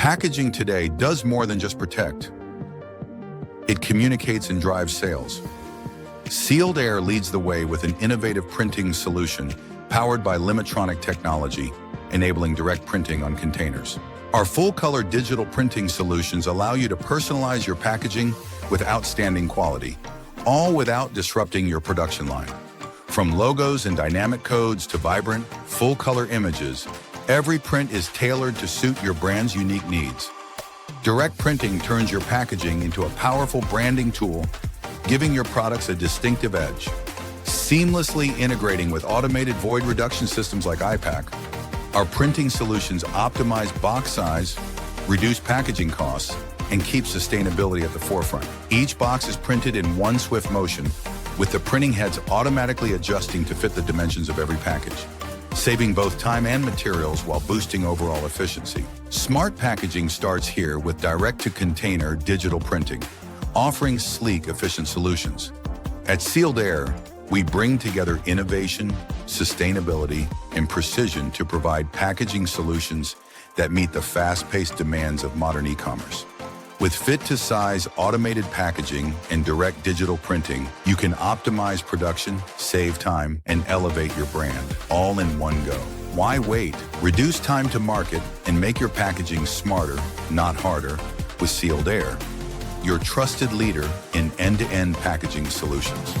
Packaging today does more than just protect. It communicates and drives sales. Sealed Air leads the way with an innovative printing solution powered by Limitronic technology, enabling direct printing on containers. Our full-color digital printing solutions allow you to personalize your packaging with outstanding quality, all without disrupting your production line. From logos and dynamic codes to vibrant, full-color images, every print is tailored to suit your brand's unique needs. Direct printing turns your packaging into a powerful branding tool, giving your products a distinctive edge. Seamlessly integrating with automated void reduction systems like iPack, our printing solutions optimize box size, reduce packaging costs, and keep sustainability at the forefront. Each box is printed in one swift motion, with the printing heads automatically adjusting to fit the dimensions of every package, saving both time and materials while boosting overall efficiency. Smart packaging starts here with direct-to-container digital printing, offering sleek, efficient solutions. At Sealed Air, we bring together innovation, sustainability, and precision to provide packaging solutions that meet the fast-paced demands of modern e-commerce. With fit-to-size automated packaging and direct digital printing, you can optimize production, save time, and elevate your brand, all in one go. Why wait? Reduce time to market and make your packaging smarter, not harder, with Sealed Air, your trusted leader in end-to-end packaging solutions.